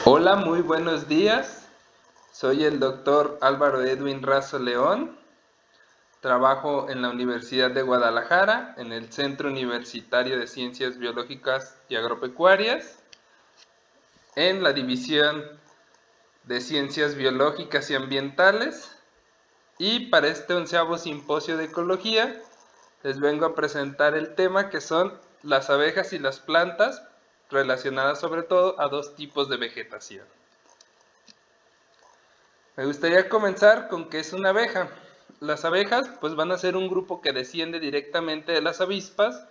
Hola, muy buenos días. Soy el doctor Álvaro Edwin Razo León. Trabajo en la Universidad de Guadalajara, en el Centro Universitario de Ciencias Biológicas y Agropecuarias, en la División de Ciencias Biológicas y Ambientales. Y para este 11º Simposio de Ecología, les vengo a presentar el tema que son las abejas y las plantas, relacionadas sobre todo a dos tipos de vegetación. Me gustaría comenzar con qué es una abeja. Las abejas pues van a ser un grupo que desciende directamente de las avispas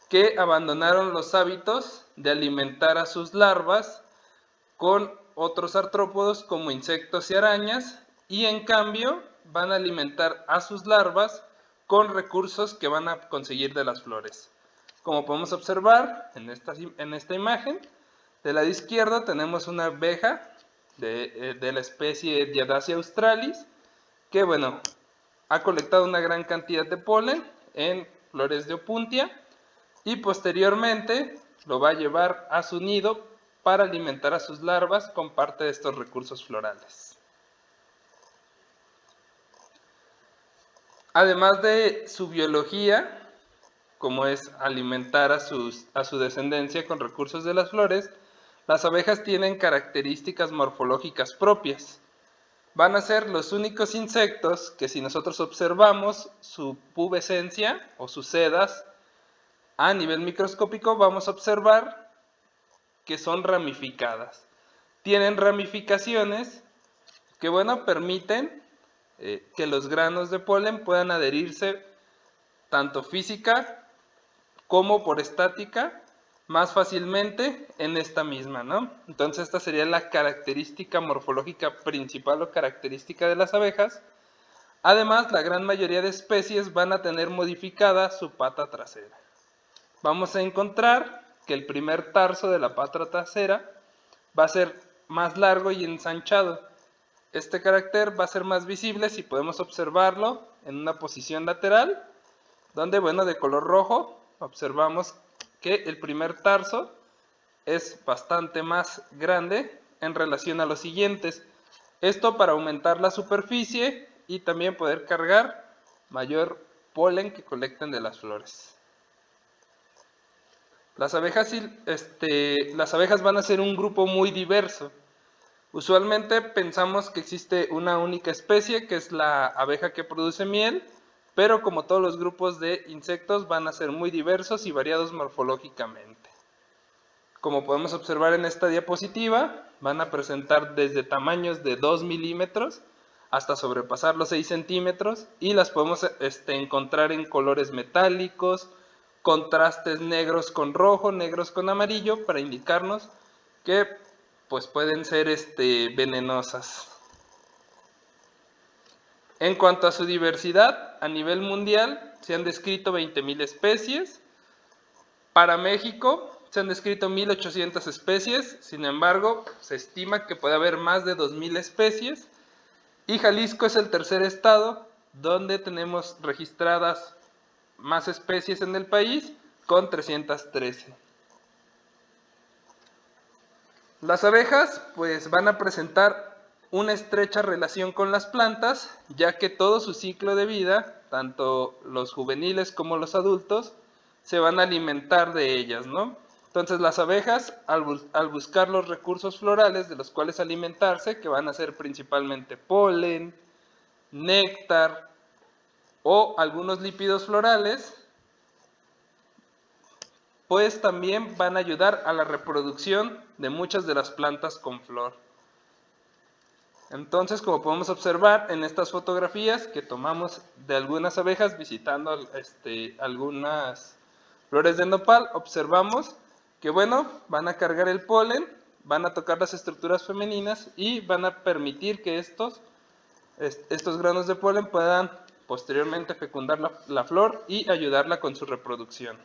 que abandonaron los hábitos de alimentar a sus larvas con otros artrópodos como insectos y arañas, y en cambio van a alimentar a sus larvas con recursos que van a conseguir de las flores. Como podemos observar en esta imagen, del lado izquierdo tenemos una abeja de la especie Diadacia australis, que bueno, ha colectado una gran cantidad de polen en flores de opuntia y posteriormente lo va a llevar a su nido para alimentar a sus larvas con parte de estos recursos florales. Además de su biología, como es alimentar a su descendencia con recursos de las flores, las abejas tienen características morfológicas propias. Van a ser los únicos insectos que, si nosotros observamos su pubescencia o sus sedas a nivel microscópico, vamos a observar que son ramificadas. Tienen ramificaciones que, bueno, permiten que los granos de polen puedan adherirse tanto física como por estática más fácilmente en esta misma, ¿no? Entonces esta sería la característica morfológica principal o característica de las abejas. Además, la gran mayoría de especies van a tener modificada su pata trasera. Vamos a encontrar que el primer tarso de la pata trasera va a ser más largo y ensanchado. Este carácter va a ser más visible si podemos observarlo en una posición lateral, donde, bueno, de color rojo, observamos que el primer tarso es bastante más grande en relación a los siguientes. Esto para aumentar la superficie y también poder cargar mayor polen que colecten de las flores. Las abejas van a ser un grupo muy diverso. Usualmente pensamos que existe una única especie, que es la abeja que produce miel, pero como todos los grupos de insectos van a ser muy diversos y variados morfológicamente. Como podemos observar en esta diapositiva, van a presentar desde tamaños de 2 milímetros hasta sobrepasar los 6 centímetros, y las podemos encontrar en colores metálicos, contrastes negros con rojo, negros con amarillo, para indicarnos que pues pueden ser venenosas. En cuanto a su diversidad, a nivel mundial se han descrito 20.000 especies. Para México se han descrito 1.800 especies, sin embargo, se estima que puede haber más de 2.000 especies, y Jalisco es el tercer estado donde tenemos registradas más especies en el país, con 313. Las abejas pues van a presentar una estrecha relación con las plantas, ya que todo su ciclo de vida, tanto los juveniles como los adultos, se van a alimentar de ellas, ¿no? Entonces las abejas, al buscar los recursos florales de los cuales alimentarse, que van a ser principalmente polen, néctar o algunos lípidos florales, pues también van a ayudar a la reproducción de muchas de las plantas con flor. Entonces, como podemos observar en estas fotografías que tomamos de algunas abejas visitando algunas flores de nopal, observamos que, bueno, van a cargar el polen, van a tocar las estructuras femeninas y van a permitir que estos granos de polen puedan posteriormente fecundar la flor y ayudarla con su reproducción.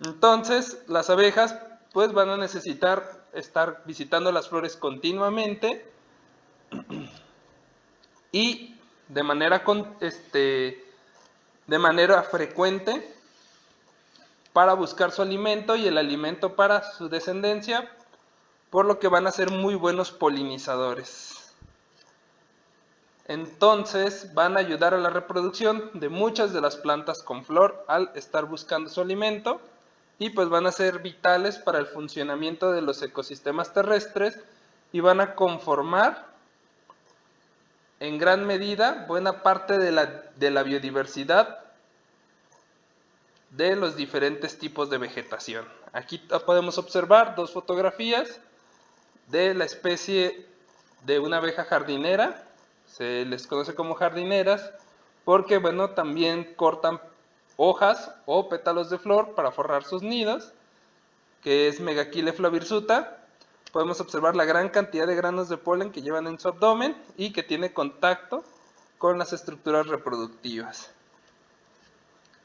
Entonces, las abejas pues van a necesitar estar visitando las flores continuamente y de manera frecuente para buscar su alimento y el alimento para su descendencia, por lo que van a ser muy buenos polinizadores. Entonces van a ayudar a la reproducción de muchas de las plantas con flor al estar buscando su alimento, y pues van a ser vitales para el funcionamiento de los ecosistemas terrestres y van a conformar en gran medida buena parte de la biodiversidad de los diferentes tipos de vegetación. Aquí podemos observar dos fotografías de la especie de una abeja jardinera. Se les conoce como jardineras porque, bueno, también cortan hojas o pétalos de flor para forrar sus nidos, que es Megachile flavirsuta. Podemos observar la gran cantidad de granos de polen que llevan en su abdomen y que tiene contacto con las estructuras reproductivas.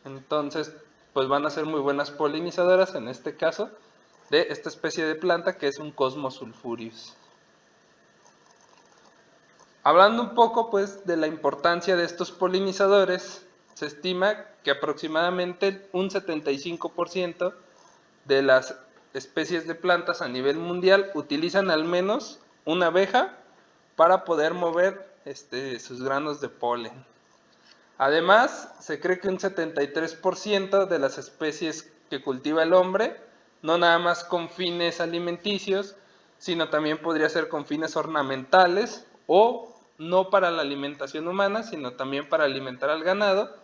Entonces, pues van a ser muy buenas polinizadoras, en este caso, de esta especie de planta que es un Cosmos sulphureus. Hablando un poco pues de la importancia de estos polinizadores, se estima que aproximadamente un 75% de las especies de plantas a nivel mundial utilizan al menos una abeja para poder mover sus granos de polen. Además, se cree que un 73% de las especies que cultiva el hombre, no nada más con fines alimenticios, sino también podría ser con fines ornamentales o no para la alimentación humana, sino también para alimentar al ganado,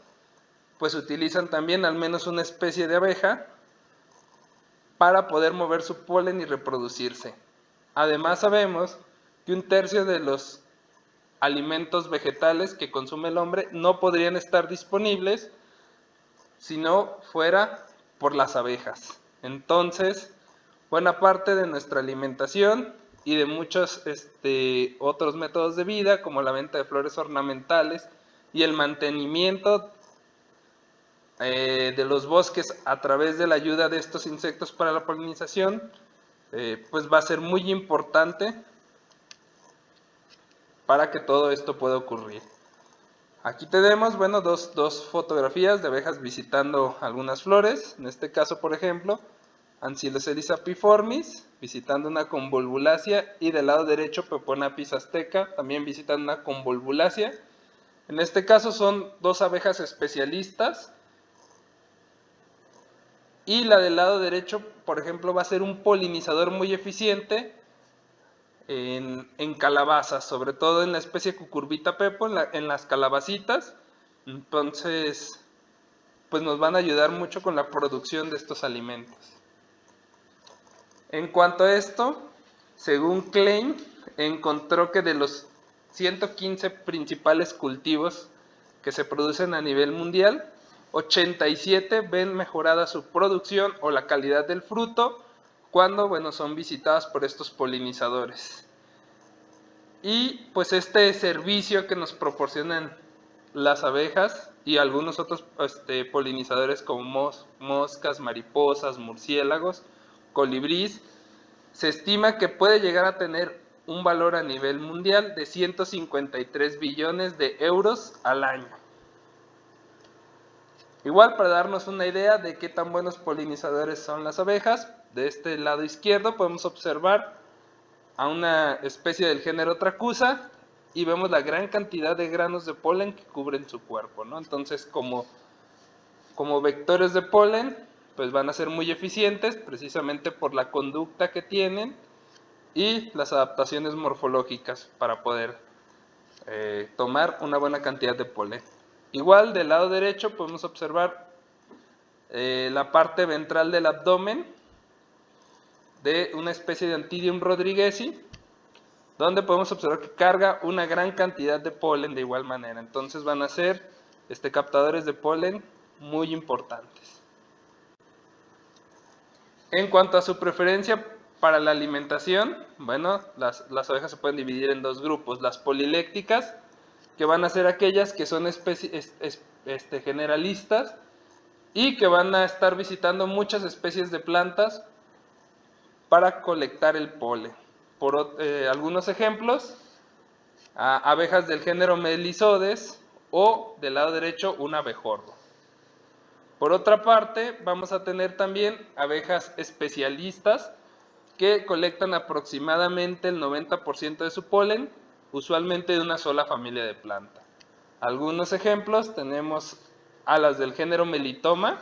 pues utilizan también al menos una especie de abeja para poder mover su polen y reproducirse. Además, sabemos que un tercio de los alimentos vegetales que consume el hombre no podrían estar disponibles si no fuera por las abejas. Entonces, buena parte de nuestra alimentación y de muchos otros métodos de vida, como la venta de flores ornamentales y el mantenimiento de los bosques a través de la ayuda de estos insectos para la polinización, pues va a ser muy importante para que todo esto pueda ocurrir. Aquí tenemos, bueno, dos fotografías de abejas visitando algunas flores. En este caso, por ejemplo, Ancyloscelis apiformis visitando una convolvulacia, y del lado derecho Peponapis azteca también visitando una convolvulacia. En este caso son dos abejas especialistas, y la del lado derecho, por ejemplo, va a ser un polinizador muy eficiente en calabazas, sobre todo en la especie Cucurbita pepo, en las calabacitas. Entonces, pues nos van a ayudar mucho con la producción de estos alimentos. En cuanto a esto, según Klein, encontró que de los 115 principales cultivos que se producen a nivel mundial, 87 ven mejorada su producción o la calidad del fruto cuando, bueno, son visitadas por estos polinizadores. Y pues este servicio que nos proporcionan las abejas y algunos otros polinizadores como moscas, mariposas, murciélagos, colibrís, se estima que puede llegar a tener un valor a nivel mundial de 153 billones de euros al año. Igual, para darnos una idea de qué tan buenos polinizadores son las abejas, de este lado izquierdo podemos observar a una especie del género Tracusa y vemos la gran cantidad de granos de polen que cubren su cuerpo, ¿no? Entonces, como vectores de polen, pues van a ser muy eficientes precisamente por la conducta que tienen y las adaptaciones morfológicas para poder tomar una buena cantidad de polen. Igual, del lado derecho podemos observar la parte ventral del abdomen de una especie de Antidium rodriguesi, donde podemos observar que carga una gran cantidad de polen de igual manera. Entonces van a ser captadores de polen muy importantes. En cuanto a su preferencia para la alimentación, bueno, las abejas se pueden dividir en dos grupos: las polilécticas, que van a ser aquellas que son generalistas y que van a estar visitando muchas especies de plantas para colectar el polen. Por algunos ejemplos, abejas del género Melisodes, o del lado derecho un abejorro. Por otra parte, vamos a tener también abejas especialistas, que colectan aproximadamente el 90% de su polen, usualmente de una sola familia de planta. Algunos ejemplos tenemos a las del género Melitoma,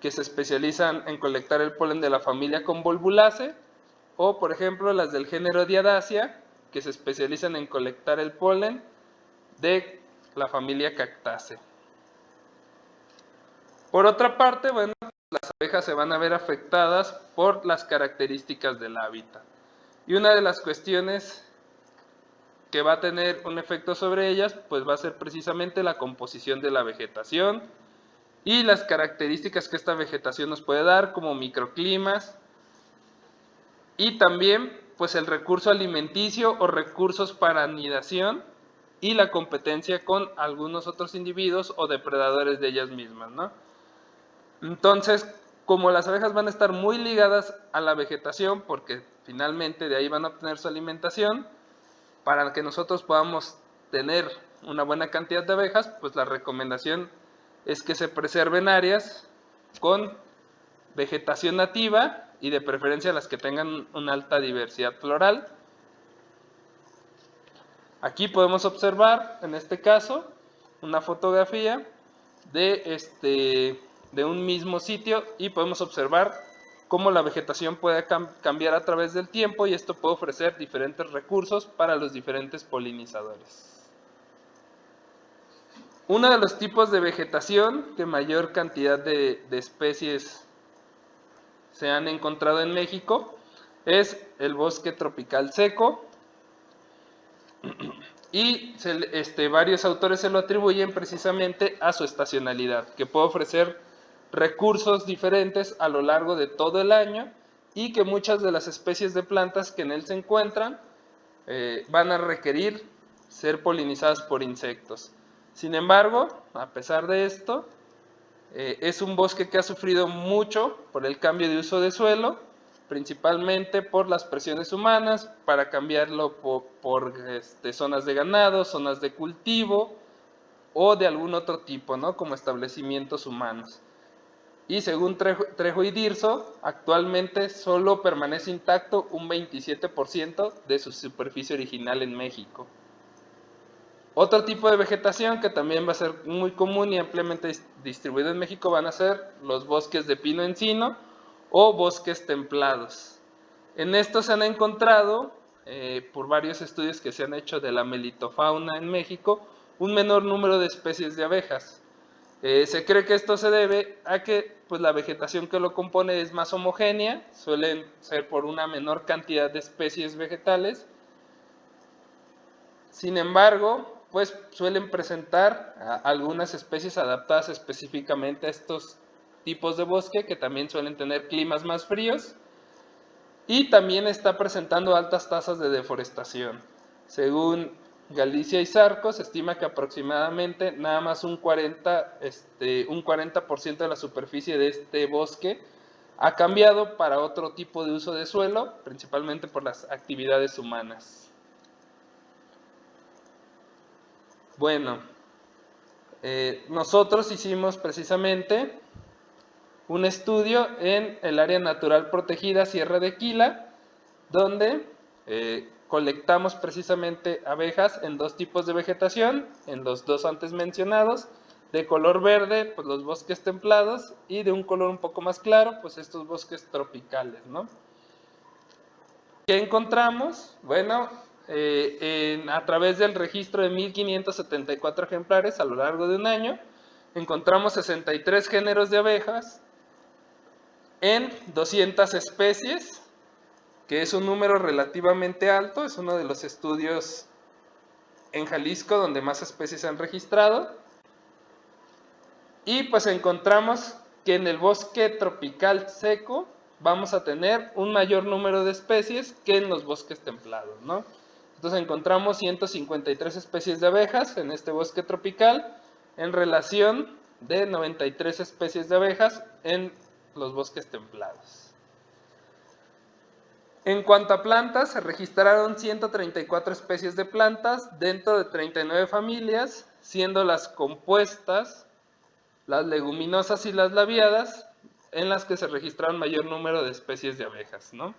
que se especializan en colectar el polen de la familia Convolvulaceae, o por ejemplo las del género Diadacia, que se especializan en colectar el polen de la familia Cactaceae. Por otra parte, bueno, las abejas se van a ver afectadas por las características del hábitat. Y una de las cuestiones que va a tener un efecto sobre ellas, pues va a ser precisamente la composición de la vegetación y las características que esta vegetación nos puede dar, como microclimas, y también pues el recurso alimenticio o recursos para anidación y la competencia con algunos otros individuos o depredadores de ellas mismas, ¿no? Entonces, como las abejas van a estar muy ligadas a la vegetación, porque finalmente de ahí van a obtener su alimentación, para que nosotros podamos tener una buena cantidad de abejas, pues la recomendación es que se preserven áreas con vegetación nativa y de preferencia las que tengan una alta diversidad floral. Aquí podemos observar, en este caso, una fotografía de un mismo sitio y podemos observar cómo la vegetación puede cambiar a través del tiempo y esto puede ofrecer diferentes recursos para los diferentes polinizadores. Uno de los tipos de vegetación que mayor cantidad de especies se han encontrado en México es el bosque tropical seco y varios autores se lo atribuyen precisamente a su estacionalidad, que puede ofrecer recursos diferentes a lo largo de todo el año y que muchas de las especies de plantas que en él se encuentran van a requerir ser polinizadas por insectos. Sin embargo, a pesar de esto, es un bosque que ha sufrido mucho por el cambio de uso de suelo, principalmente por las presiones humanas, para cambiarlo por zonas de ganado, zonas de cultivo o de algún otro tipo, ¿no? Como establecimientos humanos. Y según Trejo y Dirso, actualmente solo permanece intacto un 27% de su superficie original en México. Otro tipo de vegetación que también va a ser muy común y ampliamente distribuido en México van a ser los bosques de pino-encino o bosques templados. En estos se han encontrado, por varios estudios que se han hecho de la melitofauna en México, un menor número de especies de abejas. Se cree que esto se debe a que pues, la vegetación que lo compone es más homogénea, suelen ser por una menor cantidad de especies vegetales. Sin embargo, pues suelen presentar algunas especies adaptadas específicamente a estos tipos de bosque que también suelen tener climas más fríos y también está presentando altas tasas de deforestación. Según Galicia y Zarco, se estima que aproximadamente nada más un 40% de la superficie de este bosque ha cambiado para otro tipo de uso de suelo, principalmente por las actividades humanas. Bueno, nosotros hicimos precisamente un estudio en el área natural protegida Sierra de Quila, donde colectamos precisamente abejas en dos tipos de vegetación, en los dos antes mencionados, de color verde, pues los bosques templados, y de un color un poco más claro, pues estos bosques tropicales, ¿no? ¿Qué encontramos? Bueno, a través del registro de 1574 ejemplares a lo largo de un año, encontramos 63 géneros de abejas en 200 especies, que es un número relativamente alto, es uno de los estudios en Jalisco donde más especies se han registrado. Y pues encontramos que en el bosque tropical seco vamos a tener un mayor número de especies que en los bosques templados, ¿no? Entonces encontramos 153 especies de abejas en este bosque tropical en relación de 93 especies de abejas en los bosques templados. En cuanto a plantas, se registraron 134 especies de plantas dentro de 39 familias, siendo las compuestas, las leguminosas y las labiadas, en las que se registraron mayor número de especies de abejas, ¿no?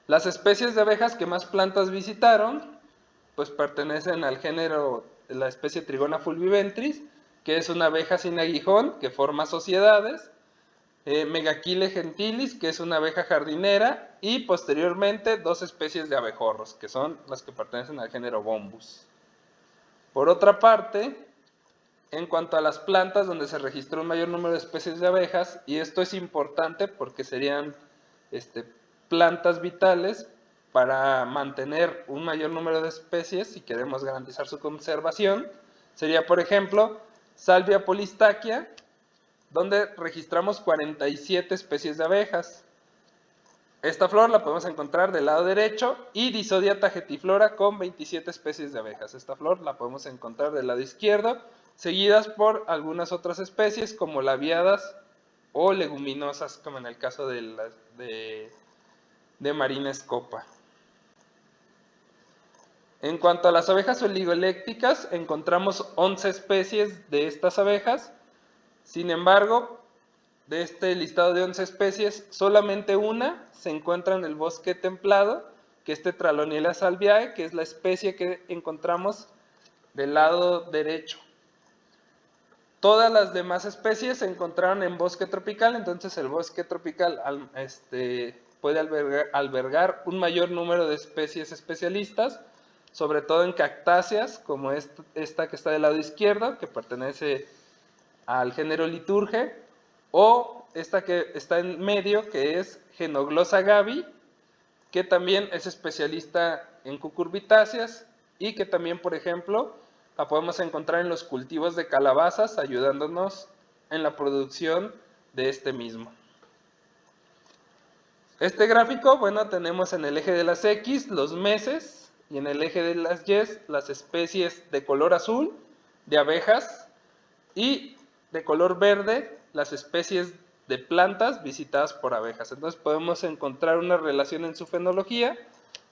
Las especies de abejas que más plantas visitaron, pues pertenecen al género de la especie Trigona fulviventris, que es una abeja sin aguijón que forma sociedades, Megachile gentilis, que es una abeja jardinera, y posteriormente dos especies de abejorros, que son las que pertenecen al género Bombus. Por otra parte, en cuanto a las plantas donde se registró un mayor número de especies de abejas, y esto es importante porque serían plantas vitales para mantener un mayor número de especies si queremos garantizar su conservación, sería por ejemplo Salvia polistachia, donde registramos 47 especies de abejas. Esta flor la podemos encontrar del lado derecho, y Disodia tagetiflora con 27 especies de abejas. Esta flor la podemos encontrar del lado izquierdo, seguidas por algunas otras especies como labiadas o leguminosas, como en el caso de Marina scopa. En cuanto a las abejas oligoeléctricas, encontramos 11 especies de estas abejas. Sin embargo, de este listado de 11 especies, solamente una se encuentra en el bosque templado, que es Tetralonia salviae, que es la especie que encontramos del lado derecho. Todas las demás especies se encontraron en bosque tropical, entonces el bosque tropical puede albergar un mayor número de especies especialistas, sobre todo en cactáceas, como esta que está del lado izquierdo, que pertenece al género Liturge, o esta que está en medio, que es Genoglossa gabi, que también es especialista en cucurbitáceas y que también, por ejemplo, la podemos encontrar en los cultivos de calabazas, ayudándonos en la producción de este mismo. Este gráfico, bueno, tenemos en el eje de las X los meses y en el eje de las Y las especies de color azul de abejas y de color verde las especies de plantas visitadas por abejas. Entonces podemos encontrar una relación en su fenología,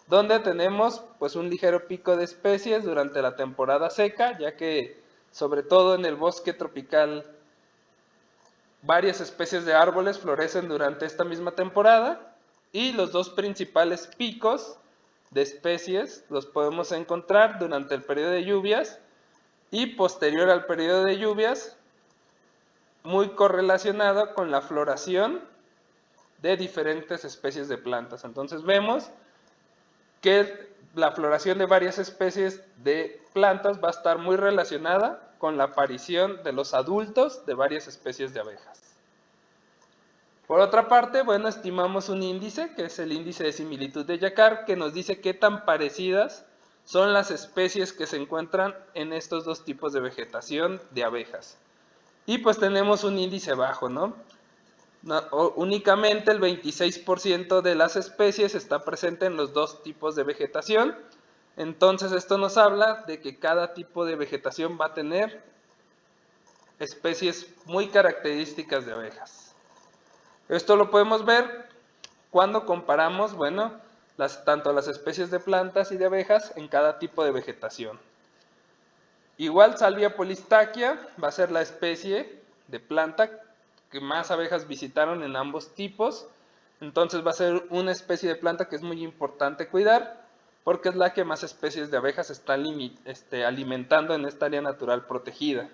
donde tenemos pues un ligero pico de especies durante la temporada seca, ya que sobre todo en el bosque tropical varias especies de árboles florecen durante esta misma temporada, y los dos principales picos de especies los podemos encontrar durante el periodo de lluvias y posterior al periodo de lluvias, muy correlacionado con la floración de diferentes especies de plantas. Entonces vemos que la floración de varias especies de plantas va a estar muy relacionada con la aparición de los adultos de varias especies de abejas. Por otra parte, bueno, estimamos un índice, que es el índice de similitud de Jacquard, que nos dice qué tan parecidas son las especies que se encuentran en estos dos tipos de vegetación de abejas. Y pues tenemos un índice bajo, ¿no? Únicamente el 26% de las especies está presente en los dos tipos de vegetación. Entonces esto nos habla de que cada tipo de vegetación va a tener especies muy características de abejas. Esto lo podemos ver cuando comparamos, bueno, tanto las especies de plantas y de abejas en cada tipo de vegetación. Igual Salvia polistachia va a ser la especie de planta que más abejas visitaron en ambos tipos. Entonces va a ser una especie de planta que es muy importante cuidar, porque es la que más especies de abejas está alimentando en esta área natural protegida.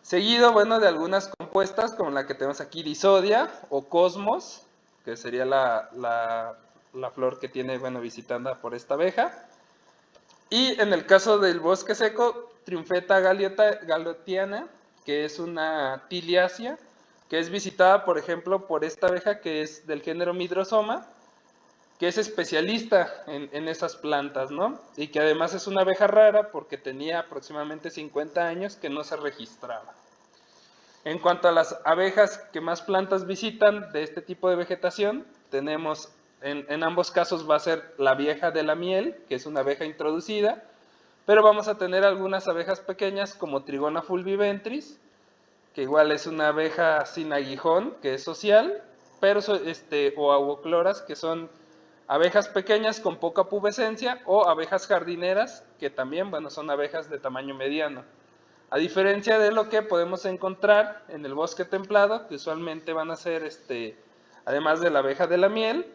Seguido, bueno, de algunas compuestas como la que tenemos aquí, Disodia o Cosmos, que sería la flor que tiene, bueno, visitada por esta abeja. Y en el caso del bosque seco, Triunfeta galotiana, que es una tiliácea, que es visitada, por ejemplo, por esta abeja que es del género Midrosoma, que es especialista en esas plantas, ¿no? Y que además es una abeja rara porque tenía aproximadamente 50 años que no se registraba. En cuanto a las abejas que más plantas visitan de este tipo de vegetación, tenemos, en ambos casos va a ser la vieja de la miel, que es una abeja introducida, pero vamos a tener algunas abejas pequeñas como Trigona fulviventris, que igual es una abeja sin aguijón, que es social, pero o aguocloras, que son abejas pequeñas con poca pubescencia, o abejas jardineras, que también, bueno, son abejas de tamaño mediano. A diferencia de lo que podemos encontrar en el bosque templado, que usualmente van a ser, además de la abeja de la miel,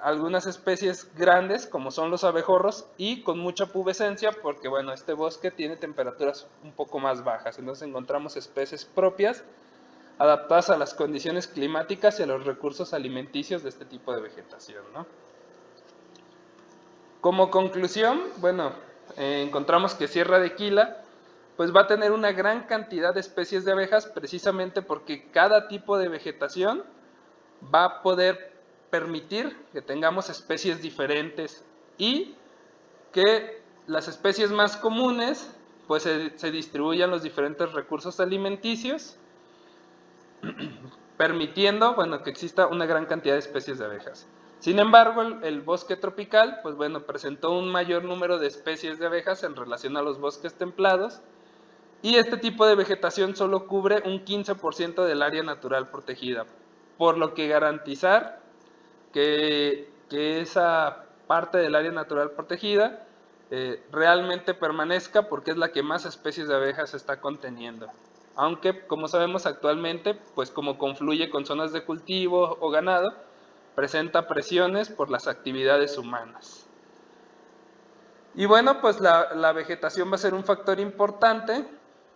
algunas especies grandes como son los abejorros y con mucha pubescencia porque bueno, este bosque tiene temperaturas un poco más bajas, entonces encontramos especies propias adaptadas a las condiciones climáticas y a los recursos alimenticios de este tipo de vegetación, ¿no? Como conclusión, bueno, encontramos que Sierra de Quila pues va a tener una gran cantidad de especies de abejas precisamente porque cada tipo de vegetación va a poder permitir que tengamos especies diferentes y que las especies más comunes pues se distribuyan los diferentes recursos alimenticios, permitiendo, bueno, que exista una gran cantidad de especies de abejas. Sin embargo, el bosque tropical, pues bueno, presentó un mayor número de especies de abejas en relación a los bosques templados, y este tipo de vegetación solo cubre un 15% del área natural protegida, por lo que garantizar que esa parte del área natural protegida realmente permanezca porque es la que más especies de abejas está conteniendo. Aunque, como sabemos actualmente, pues como confluye con zonas de cultivo o ganado, presenta presiones por las actividades humanas. Y bueno, pues la vegetación va a ser un factor importante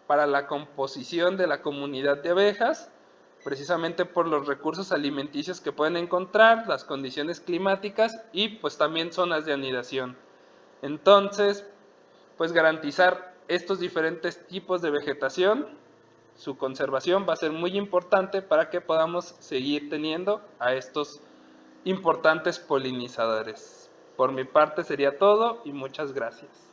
para la composición de la comunidad de abejas, precisamente por los recursos alimenticios que pueden encontrar, las condiciones climáticas y pues también zonas de anidación. Entonces, pues garantizar estos diferentes tipos de vegetación, su conservación va a ser muy importante para que podamos seguir teniendo a estos importantes polinizadores. Por mi parte sería todo y muchas gracias.